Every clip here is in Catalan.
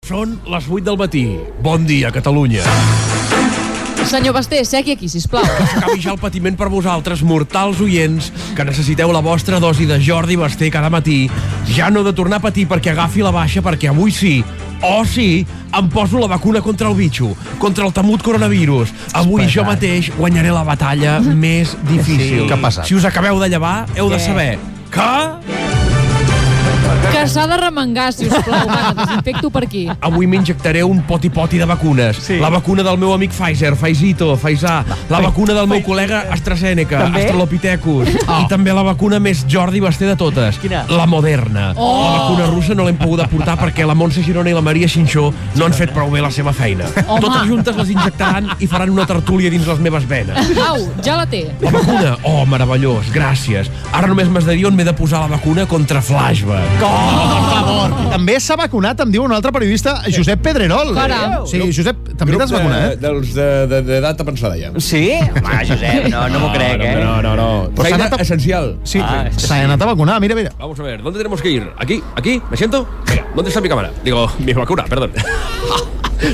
Són les 8 del matí. Bon dia, Catalunya. Senyor Basté, segui aquí, sisplau. S'acabi ja el patiment per vosaltres, mortals oients, que necessiteu la vostra dosi de Jordi Basté cada matí. Ja no he de tornar a patir perquè agafi la baixa, perquè avui sí, oh sí, em poso la vacuna contra el bitxo, contra el temut coronavirus. Avui jo mateix guanyaré la batalla més difícil. Què ha passat? Si us acabeu de llevar, heu de saber que... Que s'ha de remengar, sisplau. Va, desinfecto per aquí. Avui m'injectaré un poti-poti de vacunes. Sí. La vacuna del meu amic Pfizer, Pfizito, Pfizer. La vacuna del meu col·lega AstraZeneca, Australopithecus. I també la vacuna més Jordi Basté de totes. Quina? La Moderna. La vacuna russa no l'hem pogut aportar perquè la Montse Girona i la Maria Xinxó no han fet prou bé la seva feina. Home. Totes juntes les injectaran i faran una tertúlia dins les meves venes. Au, ja la té. La vacuna? Oh, meravellós, gràcies. Ara només m'has de dir on m'he de posar la vacuna contra flashback. Per favor. També s'ha vacunat, em diu un altre periodista, Josep Pedrerol. Caram. Sí, Josep, també t'has vacunat, Dels d'edat avançada, ja. Sí? Va, Josep, no m'ho crec, eh? No. Però s'ha Feina anat a- essencial. Sí, Ah, s'ha anat a vacunar, mira. Vamos a ver, ¿dónde tenemos que ir? ¿Aquí? ¿Aquí? ¿Me siento? Venga, ¿dónde está mi cámara? Digo, mi vacuna, perdón.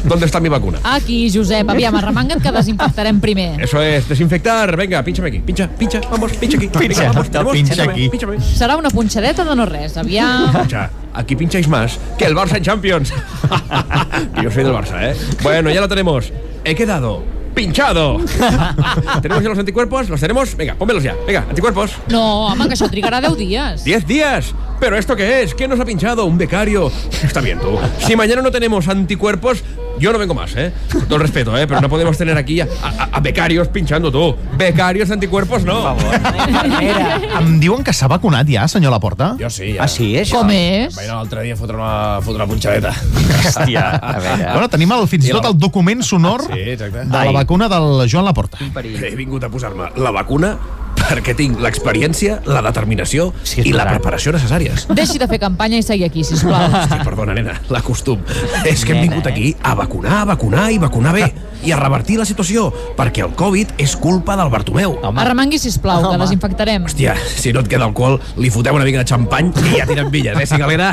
¿Dónde está mi vacuna? Aquí, Josep, aviam, arremanga't que desinfectarem primer. Eso es, desinfectar. Venga, pínchame aquí. Pincha, vamos, pincha aquí. Pincha, vamos, te'l pincha aquí. Pínchame. Serà una punxadeta de no res, aviam. Pincha. Aquí pincháis más que el Barça en Champions. Que yo soy del Barça, ¿eh? Bueno, ya lo tenemos. He quedado pinchado. ¿Tenemos ya los anticuerpos? ¿Los tenemos? Venga, pónmelos ya. Venga, anticuerpos. No, home, que això trigarà 10 dies. 10 días. ¿Pero esto qué es? ¿Quién nos ha pinchado? ¿Un becario? Está bien, tú. Si mañana no tenemos anticuerpos, yo no vengo más, ¿eh? Con todo el respeto, ¿eh? Pero no podemos tener aquí a becarios pinchando, tú. Becarios anticuerpos, no. Em diuen que s'ha vacunat ja, senyor Laporta? Jo sí, ja. Ah, sí, això? Com és? Vaig anar l'altre dia a fotre una punxadeta. Hòstia, a veure. Bueno, tenim fins i tot el document sonor Sí, exacte. de la vacuna del Joan Laporta. He vingut a posar-me la vacuna perquè tinc l'experiència, la determinació Sí, és i la veritat. preparació necessàries. Deixi de fer campanya i segui aquí, sisplau. Hosti, perdona, nena, l'acostum. És que hem vingut aquí a vacunar i vacunar bé i a revertir la situació, perquè el Covid és culpa del Bartomeu. Arremangui, sisplau, que desinfectarem. Hòstia, si no et queda alcohol, li foteu una mica de xampany i ja tiren billes, eh, Cigalera?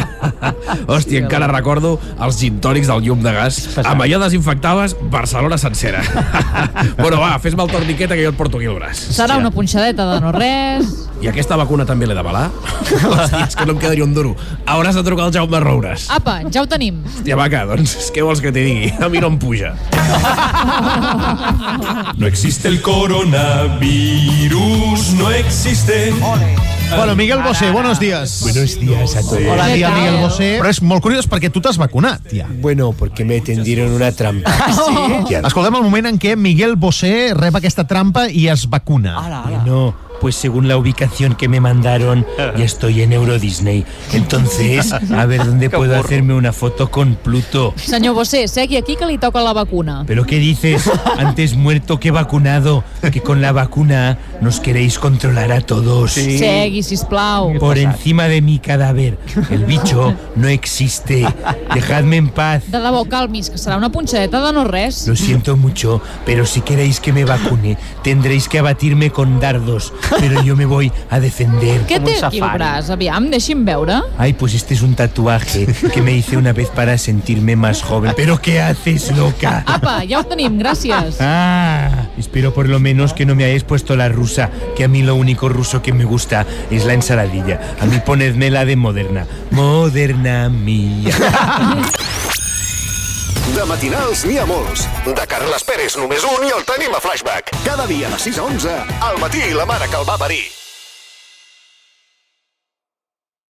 Hòstia, encara recordo els gin tònics del llum de gas. Amb allò desinfectaves Barcelona sencera. Bueno, va, fes-me el torniquet que jo et porto aquí al braç. Serà una punxadeta de no res. I aquesta vacuna també l'he d'avalar? Hòstia, és que no em quedaria un duro. Hauràs de trucar al Jaume Roures. Apa, ja ho tenim. Hòstia, vaca, doncs què vols que t'hi digui? A mi no em puja. No existe el coronavirus, no existe. Bueno, Miguel Bosé, buenos días. Buenos días a todos. Hola, Què dia, tal? Miguel Bosé. Però és molt curiós perquè tu t'has vacunat, ja. Bueno, porque me tendieron una trampa. Escoltem el moment en què Miguel Bosé rep aquesta trampa i es vacuna. No, pues según la ubicación que me mandaron, ya estoy en Euro Disney. Entonces, a ver dónde puedo hacerme una foto con Pluto. Senyor Bosé, segui aquí que li toca la vacuna. ¿Pero qué dices? Antes muerto que vacunado. Que con la vacuna nos queréis controlar a todos. Segui, sisplau. Por encima de mi cadáver. El bicho no existe. Dejadme en paz. De debò, calmis, que serà una punxadeta de no res. Lo siento mucho, pero si queréis que me vacune, tendréis que abatirme con dardos. Pero yo me voy a defender. Què té aquí al braç? Aviam, deixi'm veure. Ay, pues este es un tatuaje que me hice una vez para sentirme más joven. ¿Pero qué haces, loca? Apa, ja ho tenim, gràcies. Ah, espero por lo menos que no me hayáis puesto la rusa, que a mí lo único ruso que me gusta es la ensaladilla. A mí ponedme la de Moderna. Moderna mía. De matinals n'hi ha molts. De Carles Pérez només un i el tenim a Flashback. Cada dia de 6 a 11, al matí la mare que el va parir.